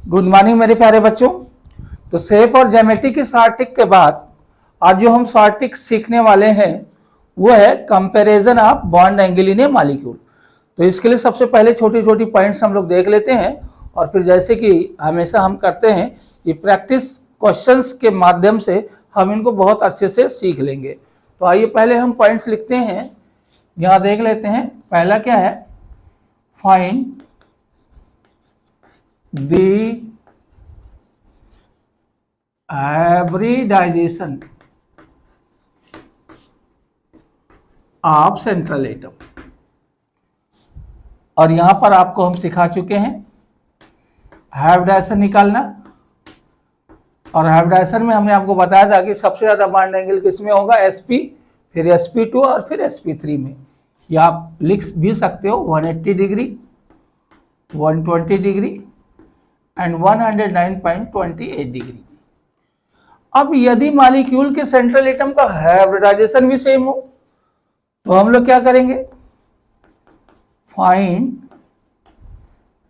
Good morning मेरे प्यारे बच्चों। तो शेप और ज्योमेट्री की शॉर्ट ट्रिक के बाद आज जो हम शॉर्ट ट्रिक सीखने वाले हैं वो है comparison of bond angle in A molecule. तो इसके लिए सबसे पहले छोटी छोटी पॉइंट्स हम लोग देख लेते हैं और फिर जैसे कि हमेशा हम करते हैं ये प्रैक्टिस क्वेश्चंस के माध्यम से हम इनको बहुत अच्छे से सीख लेंगे। तो आइए पहले हम पॉइंट्स लिखते हैं, यहाँ देख लेते हैं। पहला क्या है, find the hybridization of central atom। और यहां पर आपको हम सिखा चुके हैं हाइब्रिडाइजेशन निकालना, और हाइब्रिडाइजेशन में हमने आपको बताया था कि सबसे ज्यादा बॉन्ड एंगल किसमें होगा, sp, फिर sp2 और फिर sp3 में। या आप लिख भी सकते हो 180 डिग्री, 120 डिग्री एंड 109.28 डिग्री। अब यदि मॉलिक्यूल के सेंट्रल एटम का हाइब्रिडाइजेशन भी सेम हो तो हम लोग क्या करेंगे, find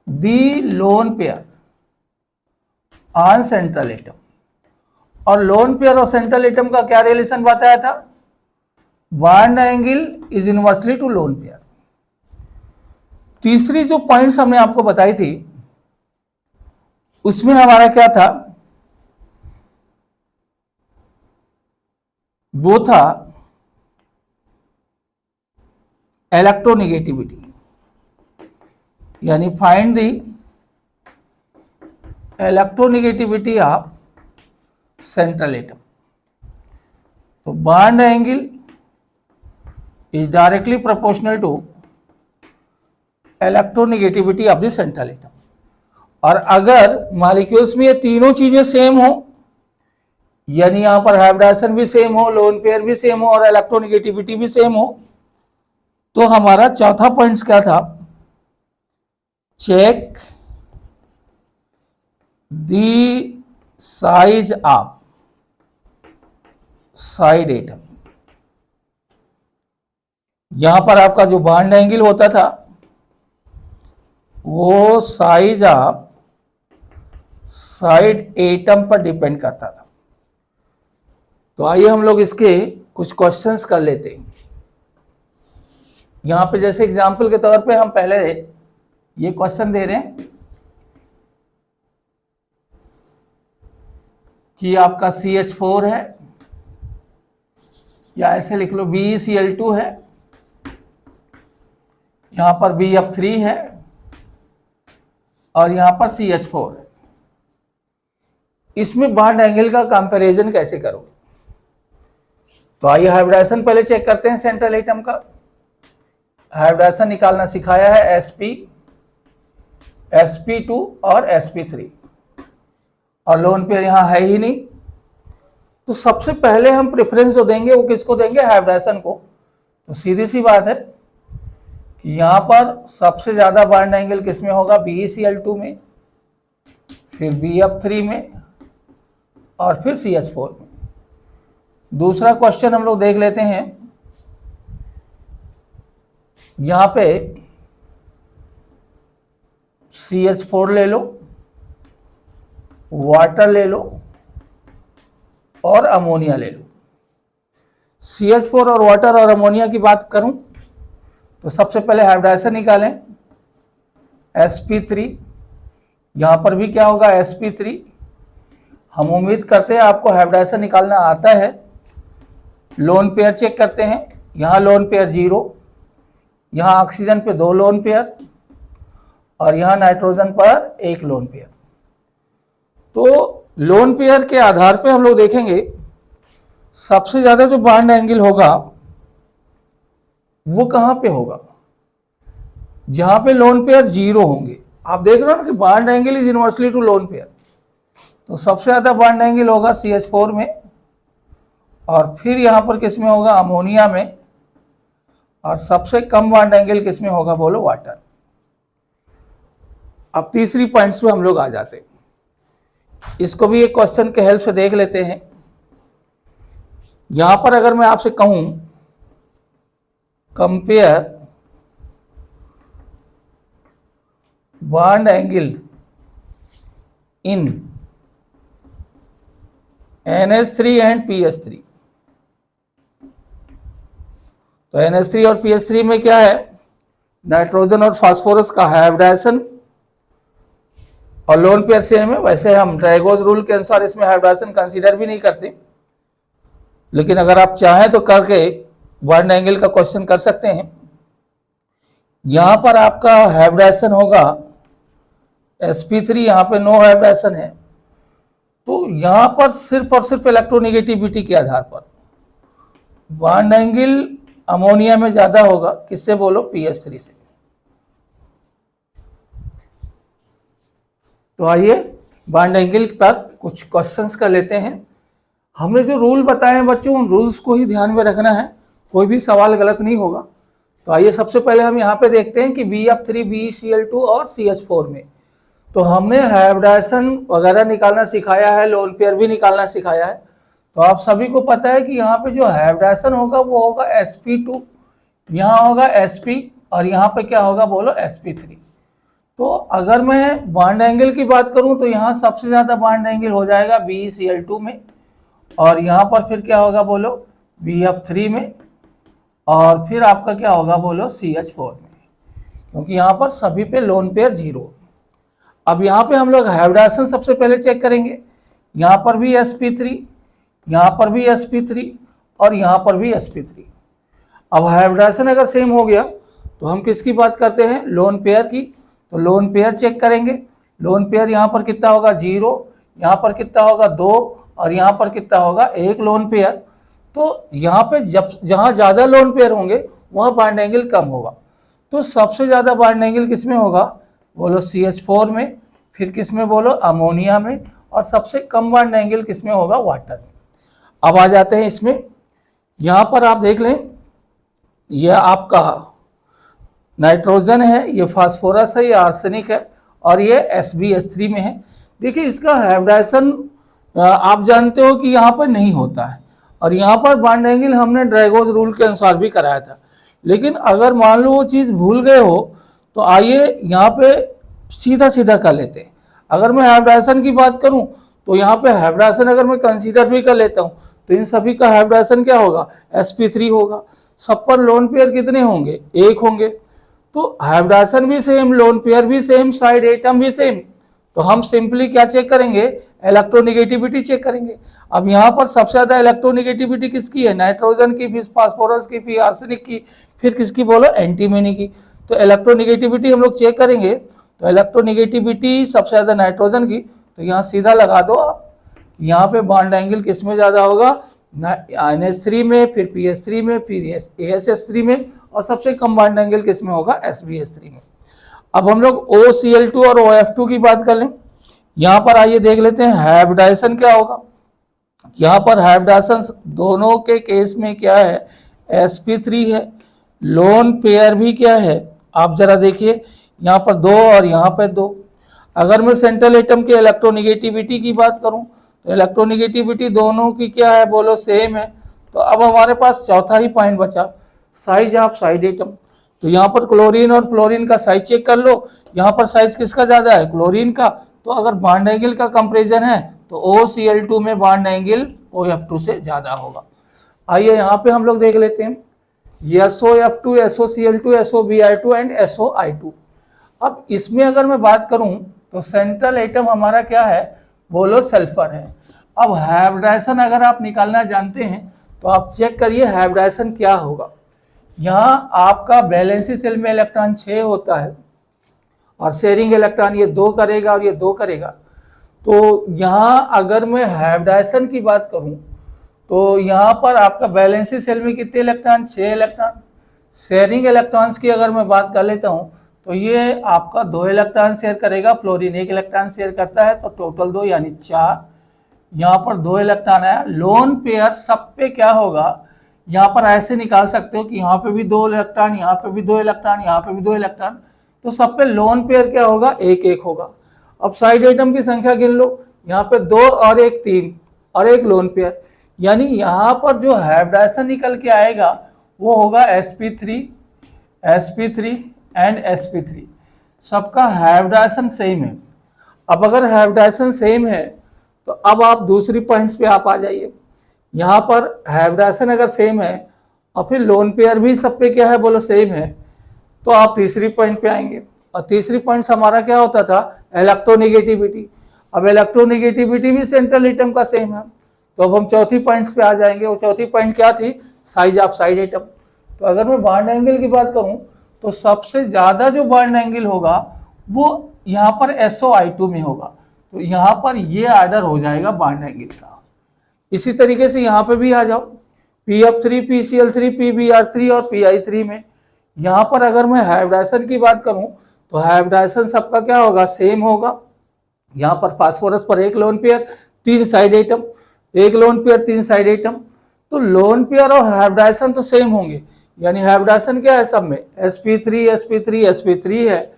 the lone pair on central atom. और लोन पेयर और सेंट्रल एटम का क्या रिलेशन बताया था, bond angle is inversely to lone pair. तीसरी जो पॉइंट्स हमने आपको बताई थी उसमें हमारा क्या था, वो था इलेक्ट्रोनेगेटिविटी, यानी find the electronegativity of central atom. तो bond angle is directly proportional to electronegativity of the central atom. और अगर मॉलिक्यूल्स में ये तीनों चीजें सेम हो, यानी यहां पर हाइब्रिडाइजेशन भी सेम हो, लोन पेयर भी सेम हो और इलेक्ट्रोनेगेटिविटी भी सेम हो, तो हमारा चौथा पॉइंट क्या था, check the size of side atom. यहां पर आपका जो बॉन्ड एंगल होता था वो साइज ऑफ साइड एटम पर डिपेंड करता था। तो आइए हम लोग इसके कुछ क्वेश्चंस कर लेते हैं। यहां पे जैसे एग्जांपल के तौर पे हम पहले ये क्वेश्चन दे रहे हैं कि आपका CH4 है, या ऐसे लिख लो BeCl2 है, यहां पर BF3 है और यहां पर CH4 है। इसमें बॉन्ड एंगल का कंपैरिजन कैसे करोगे? तो आइए हाइब्रिडाइजेशन पहले चेक करते हैं सेंट्रल एटम का। हाइब्रिडाइजेशन निकालना सिखाया है sp, sp2 और sp3, और लोन पेयर यहां है ही नहीं। तो सबसे पहले हम प्रेफरेंस जो देंगे वो किसको देंगे, हाइब्रिडाइजेशन को। तो सीधी सी बात है कि यहां पर सबसे ज्यादा बॉन्ड एंगल किसमें होगा, BeCl2 में, फिर BF3 में और फिर CH4 में। दूसरा क्वेश्चन हम लोग देख लेते हैं। यहां पे CH4 ले लो, वाटर ले लो और अमोनिया ले लो। CH4 और वाटर और अमोनिया की बात करूं तो सबसे पहले हाइब्रिडाइजेशन निकालें, sp3। यहां पर भी क्या होगा, sp3। हम उम्मीद करते हैं आपको हाइब्रिडाइजेशन निकालना आता है। लोन पेयर चेक करते हैं, यहां लोन पेयर 0, यहां ऑक्सीजन पे 2 लोन पेयर और यहां नाइट्रोजन पर 1 लोन पेयर। तो लोन पेयर के आधार पे हम लोग देखेंगे सबसे ज्यादा जो बॉन्ड एंगल होगा वो कहां पे होगा, जहां पे लोन पेयर 0 होंगे। आप देख रहे हो ना कि bond angle is inversely to lone pair. तो सबसे ज्यादा बॉन्ड एंगल होगा CH4 में, और फिर यहां पर किसमें होगा, अमोनिया में, और सबसे कम बॉन्ड एंगल किसमें होगा, बोलो, वाटर। अब तीसरी पॉइंट्स पे हम लोग आ जाते हैं। इसको भी एक क्वेश्चन के हेल्प से देख लेते हैं। यहां पर अगर मैं आपसे कहूं compare bond angle in NH3 and PS3। तो NH3 और PS3 में क्या है, नाइट्रोजन और फास्फोरस का हाइब्रिडाइजेशन और लोन पेयर सेम है। वैसे हम ड्रैगोज रूल के अनुसार इसमें हाइब्रिडाइजेशन कंसीडर भी नहीं करते, लेकिन अगर आप चाहें तो करके बॉन्ड एंगल का क्वेश्चन कर सकते हैं। यहां पर आपका हाइब्रिडाइजेशन होगा sp3, यहां पे नो हाइब्रिडाइजेशन है, तो यहां पर सिर्फ और सिर्फ इलेक्ट्रोनेगेटिविटी के आधार पर बॉन्ड एंगल अमोनिया में ज्यादा होगा। किससे बोलो, PS3 से। तो आइए बॉन्ड एंगल पर कुछ क्वेश्चंस कर लेते हैं। हमने जो रूल बताए हैं बच्चों, उन रूल्स को ही ध्यान में रखना है, कोई भी सवाल गलत नहीं होगा। तो आइए सबसे पहले हम यहाँ पे देखते हैं कि BF3 BeCl2 और CH4 में तो हमने हाइब्रिडाइजेशन वगैरह निकालना सिखाया है, लोन पेयर भी निकालना सिखाया है। तो आप सभी को पता है कि यहाँ पे जो हाइब्रिडाइजेशन होगा वो होगा sp2, यहाँ होगा sp और यहाँ पे क्या होगा बोलो, sp3। तो अगर मैं बॉन्ड एंगल की बात करूं तो यहाँ सबसे ज्यादा बॉन्ड एंगल हो जाएगा BeCl2 में, और यहाँ पर फिर क्या होगा बोलो, BF3 में, और फिर आपका क्या होगा बोलो, CH4 में, क्योंकि यहाँ पर सभी पे लोन पेयर 0। अब यहाँ पे हम लोग हाइब्रिडाइजेशन सबसे पहले चेक करेंगे। यहाँ पर भी sp3, यहाँ पर भी sp3 और यहाँ पर भी sp3। अब हाइब्रिडाइजेशन अगर सेम हो गया तो हम किसकी बात करते हैं, लोन पेयर की। तो लोन पेयर चेक करेंगे। लोन पेयर यहाँ पर कितना होगा, 0, यहाँ पर कितना होगा, 2, और यहाँ पर कितना होगा, 1 लोन पेयर। तो यहाँ पे जहाँ ज़्यादा लोन पेयर होंगे वहाँ बॉन्ड एंगल कम होगा। तो सबसे ज़्यादा बॉन्ड एंगल किस में होगा बोलो, CH4 में, फिर किस में बोलो, अमोनिया में, और सबसे कम बॉन्ड एंगल किस में होगा, वाटर में। अब आ जाते हैं इसमें। यहाँ पर आप देख लें, यह आपका नाइट्रोजन है, ये फास्फोरस है, ये आर्सेनिक है, और ये SbS3 में है। देखिए इसका हाइब्रिडाइजेशन आप जानते हो कि यहाँ पर नहीं होता है, और यहाँ पर बॉन्ड एंगल हमने ड्रैगोज रूल के अनुसार भी कराया था। लेकिन अगर मान लो वो चीज़ भूल गए हो तो आइए यहाँ पे सीधा सीधा कर लेते हैं। अगर मैं हाइब्रिडाइजेशन की बात करूँ तो यहाँ पे हाइब्रिडाइजेशन अगर मैं कंसीडर भी कर लेता हूँ तो इन सभी का हाइब्रिडाइजेशन क्या होगा, sp3 होगा। सब पर लोन पेयर कितने होंगे, 1 होंगे। तो हाइब्रिडाइजेशन भी सेम, लोन पेयर भी सेम, साइड एटम भी सेम। तो हम सिंपली क्या चेक करेंगे, इलेक्ट्रोनेगेटिविटी चेक करेंगे। अब यहाँ पर सबसे ज्यादा इलेक्ट्रोनेगेटिविटी किसकी है, नाइट्रोजन की, फिर फास्फोरस की, फिर आर्सेनिक की, फिर किसकी बोलो, एंटीमनी की। तो इलेक्ट्रोनेगेटिविटी हम लोग चेक करेंगे। तो इलेक्ट्रोनेगेटिविटी सबसे ज्यादा नाइट्रोजन की, तो यहाँ सीधा लगा दो आप। यहाँ पे बॉन्ड एंगल किस में ज्यादा होगा, NH3 में, फिर PS3 में, फिर ASS3 में, और सबसे कम बॉन्ड एंगल किस में होगा, SbS3 में। अब हम लोग OCl2 और OF2 की बात कर लें। यहाँ पर आइए देख लेते हैं हाइब्रिडाइजेशन क्या होगा। यहाँ पर हाइब्रिडाइजेशन दोनों के केस में क्या है, sp3 है, लोन पेयर भी क्या है, आप जरा देखिए, यहाँ पर 2 और यहाँ पर 2। अगर मैं सेंट्रल एटम के इलेक्ट्रोनेगेटिविटी की बात करूँ तो इलेक्ट्रोनेगेटिविटी दोनों की क्या है बोलो, सेम है। तो अब हमारे पास चौथा ही पॉइंट बचा, साइज ऑफ साइड एटम। तो यहाँ पर क्लोरीन और फ्लोरीन का साइज चेक कर लो। यहाँ पर साइज किसका ज्यादा है, क्लोरीन का। तो अगर बॉन्ड एंगल का कंपैरिजन है तो OCl2 में बॉन्ड एंगल OF2 से ज्यादा होगा। आइए यहाँ पे हम लोग देख लेते हैं, SOF2, SOCl2, SOBr2 and SOI2। अब इसमें अगर मैं बात करूं तो सेंट्रल एटम हमारा क्या है बोलो, सल्फर है। अब हाइब्रिडाइजेशन अगर आप निकालना जानते हैं तो आप चेक करिए हाइब्रिडाइजेशन क्या होगा। यहाँ आपका वैलेंसी सेल में इलेक्ट्रॉन 6 होता है और शेयरिंग इलेक्ट्रॉन ये 2 करेगा और ये 2 करेगा। तो यहाँ अगर मैं हाइब्रिडाइजेशन की बात करूँ तो यहाँ पर आपका वैलेंसी सेल में कितने इलेक्ट्रॉन, 6 इलेक्ट्रॉन। शेयरिंग इलेक्ट्रॉन्स की अगर मैं बात कर लेता हूँ तो ये आपका 2 इलेक्ट्रॉन शेयर करेगा, फ्लोरीन 1 इलेक्ट्रॉन शेयर करता है, तो टोटल 2 यानी 4। यहाँ पर 2 इलेक्ट्रॉन है। लोन पेयर सब पे क्या होगा, यहाँ पर ऐसे निकाल सकते हो कि यहाँ पे भी 2 इलेक्ट्रॉन, यहाँ पे भी 2 इलेक्ट्रॉन, यहाँ पे भी 2 इलेक्ट्रॉन। तो सब पे लोन पेयर क्या होगा, 1-1 होगा। अब साइड एटम की संख्या गिन लो, यहाँ पे 2 और 1 3 और 1 लोन पेयर, यानी यहाँ पर जो हाइब्रिडाइजेशन निकल के आएगा वो होगा sp3 एंड sp3। सबका हाइब्रिडाइजेशन सेम है। अब अगर हाइब्रिडाइजेशन सेम है तो अब आप दूसरी पॉइंट्स पे आप आ जाइए। यहाँ पर हाइब्रिडाइजेशन अगर सेम है और फिर लोन पेयर भी सब पे क्या है बोलो सेम है, तो आप तीसरी पॉइंट पे आएंगे। और तीसरी पॉइंट हमारा क्या होता था, इलेक्ट्रोनिगेटिविटी। अब इलेक्ट्रोनिगेटिविटी भी सेंट्रल एटम का सेम है, तो अब हम चौथी पॉइंट्स पे आ जाएंगे। वो चौथी पॉइंट क्या थी, साइज ऑफ साइड एटम। तो अगर मैं बॉन्ड एंगल की बात करूं तो सबसे ज्यादा जो बॉन्ड एंगल होगा वो यहाँ पर SO2 में होगा। तो यहाँ पर ये ऑर्डर हो जाएगा बॉन्ड एंगल का। इसी तरीके से यहाँ पे भी आ जाओ, PF3, PCl3, PBr3 और PI3 में। यहाँ पर अगर मैं हाइब्रिडाइजेशन की बात करूं तो हाइब्रिडाइजेशन सबका क्या होगा, सेम होगा। यहाँ पर फास्फोरस पर एक लोन पेयर 3 साइड एटम, एक लोन पेयर 3 साइड एटम। तो लोन पेयर और हाइब्रिडाइजेशन तो सेम होंगे, यानी हाइब्रिडाइजेशन क्या है सब में, sp3 sp3 sp3 है।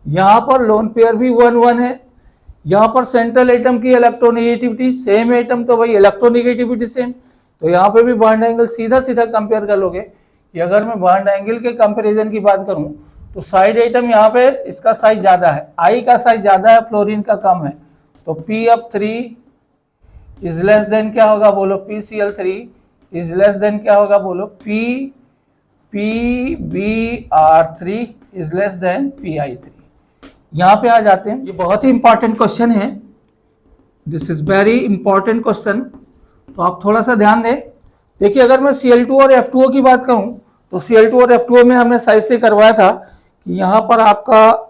यहाँ पर लोन पेयर भी 1 है। यहाँ पर सेंट्रल एटम की इलेक्ट्रोनिगेटिविटी सेम एटम, तो भाई इलेक्ट्रोनिगेटिविटी सेम। तो यहाँ पे भी बॉन्ड एंगल सीधा सीधा कंपेयर कर लोगे कि अगर मैं बॉन्ड एंगल के कंपैरिजन की बात करूं तो साइड एटम यहाँ पे इसका साइज ज्यादा है, I का साइज ज्यादा है, फ्लोरीन का कम है। तो PF3 इज लेस देन क्या होगा बोलो, PCl3 इज लेस देन क्या होगा बोलो, PBr3 is less than PI3। यहाँ पे आ जाते हैं, ये बहुत ही इंपॉर्टेंट क्वेश्चन है, this is very important question, तो आप थोड़ा सा ध्यान दें। देखिए अगर मैं Cl2 और F2O की बात करूं तो Cl2 और F2O में हमने साइज से करवाया था कि यहाँ पर आपका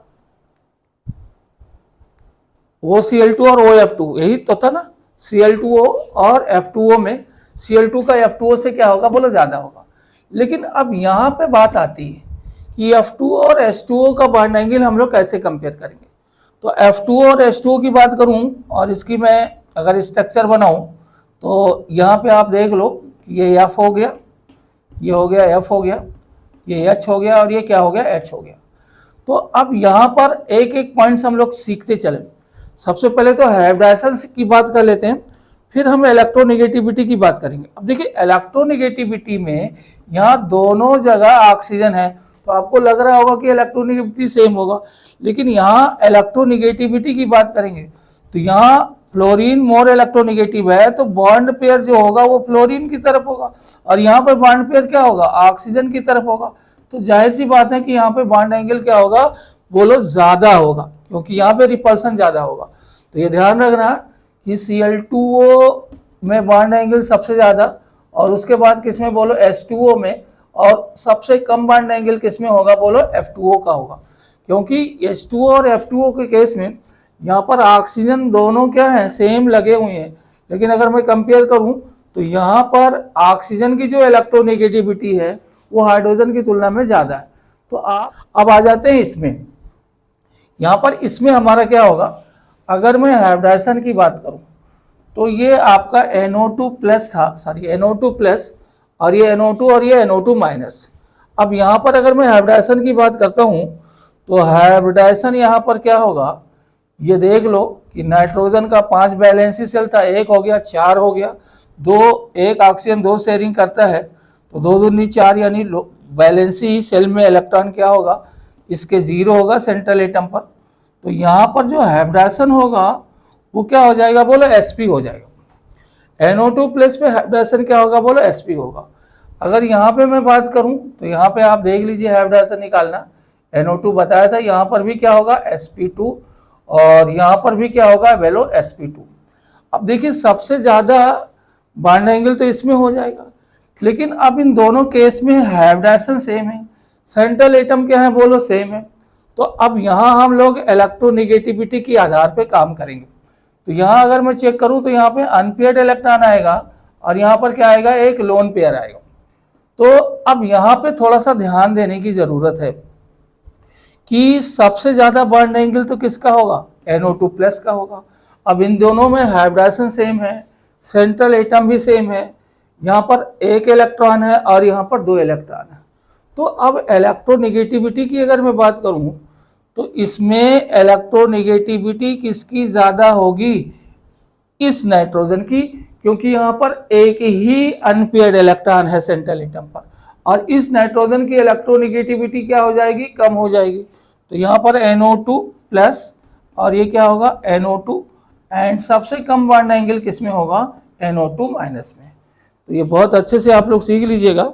OCl2 और OF2 यही तो था ना, Cl2O और F2O में Cl2 का F2O से क्या होगा बोलो, ज्यादा होगा। लेकिन अब यहाँ पे बात आती है कि F2O और H2O का बॉन्ड एंगल हम लोग कैसे कंपेयर करेंगे। तो F2O और H2O की बात करूं और इसकी मैं अगर स्ट्रक्चर बनाऊं तो यहाँ पे आप देख लो कि ये F हो गया, ये हो गया F हो गया, ये H हो गया और ये क्या हो गया, H हो गया। तो अब यहाँ पर एक एक पॉइंट्स हम लोग सीखते चले। सबसे पहले तो हाइब्रिडाइजेशन की बात कर लेते हैं, फिर हम इलेक्ट्रोनिगेटिविटी की बात करेंगे। अब देखिए इलेक्ट्रोनिगेटिविटी में यहाँ दोनों जगह ऑक्सीजन है, तो आपको लग रहा होगा कि इलेक्ट्रोनिगेटिविटी सेम होगा, लेकिन यहाँ इलेक्ट्रोनिगेटिविटी की बात करेंगे तो यहाँ फ्लोरीन मोर इलेक्ट्रोनिगेटिव है, तो बॉन्ड पेयर जो होगा वो फ्लोरीन की तरफ होगा, और यहाँ पर बॉन्ड पेयर क्या होगा, ऑक्सीजन की तरफ होगा। तो जाहिर सी बात है कि यहाँ पे बॉन्ड एंगल क्या होगा बोलो, ज्यादा होगा, क्योंकि यहाँ पे रिपल्सन ज्यादा होगा। तो ये ध्यान रखना कि Cl2O में बॉन्ड एंगल सबसे ज्यादा, और उसके बाद किसमें बोलो, H2O में, और सबसे कम बॉन्ड एंगल किसमें होगा बोलो, F2O का होगा। क्योंकि H2O और F2O के केस में यहाँ पर ऑक्सीजन दोनों क्या है, सेम लगे हुए हैं, लेकिन अगर मैं कंपेयर करूं तो यहाँ पर ऑक्सीजन की जो इलेक्ट्रोनेगेटिविटी है वो हाइड्रोजन की तुलना में ज्यादा है। तो आप अब आ जाते हैं इसमें, यहाँ पर इसमें हमारा क्या होगा, अगर मैं हाइब्रिडाइजेशन की बात करूं तो ये आपका NO2 प्लस था, सॉरी NO2 प्लस, और ये NO2 और ये NO2 माइनस। अब यहाँ पर अगर मैं हाइब्रिडाइजेशन की बात करता हूँ तो हाइब्रिडाइजेशन यहाँ पर क्या होगा, ये देख लो कि नाइट्रोजन का 5 वैलेंसी सेल था, 1 हो गया, 4 हो गया, 2 एक ऑक्सीजन 2 शेयरिंग करता है, तो 2 दूनी 4, यानी वैलेंसी सेल में इलेक्ट्रॉन क्या होगा, इसके 0 होगा सेंट्रल एटम पर। तो यहाँ पर जो हाइब्रिडाइजेशन होगा वो क्या हो जाएगा बोलो, sp हो जाएगा। NO2 प्लस पे हाइब्रिडाइजेशन क्या होगा बोलो, sp होगा। अगर यहाँ पे मैं बात करूं तो यहाँ पे आप देख लीजिए हाइब्रिडाइजेशन निकालना, NO2 बताया था, यहाँ पर भी क्या होगा sp2, और यहाँ पर भी क्या होगा वेलो sp2। अब देखिए सबसे ज्यादा बॉन्ड एंगल तो इसमें हो जाएगा, लेकिन अब इन दोनों केस में हाइब्रिडाइजेशन सेम है, सेंट्रल एटम क्या है बोलो, सेम है। तो अब यहाँ हम लोग इलेक्ट्रोनिगेटिविटी के आधार पे काम करेंगे। तो यहाँ अगर मैं चेक करूँ तो यहाँ पे अनपेयर्ड इलेक्ट्रॉन आएगा और यहाँ पर क्या आएगा, एक लोन पेयर आएगा। तो अब यहाँ पे थोड़ा सा ध्यान देने की जरूरत है कि सबसे ज्यादा बॉन्ड एंगल तो किसका होगा, NO2 प्लस का होगा। अब इन दोनों में हाइब्रिडाइजेशन सेम है, सेंट्रल एटम भी सेम है, यहाँ पर एक इलेक्ट्रॉन है और यहाँ पर 2 इलेक्ट्रॉन है। तो अब इलेक्ट्रोनिगेटिविटी की अगर मैं बात करूँ तो इसमें इलेक्ट्रोनिगेटिविटी किसकी ज्यादा होगी, इस नाइट्रोजन की, क्योंकि यहाँ पर एक ही अनपेयर्ड इलेक्ट्रॉन है सेंट्रल एटम पर, और इस नाइट्रोजन की इलेक्ट्रोनिगेटिविटी क्या हो जाएगी, कम हो जाएगी। तो यहाँ पर NO2 प्लस और ये क्या होगा NO2, एंड सबसे कम बॉन्ड एंगल किस में होगा NO2 माइनस में। तो ये बहुत अच्छे से आप लोग सीख लीजिएगा।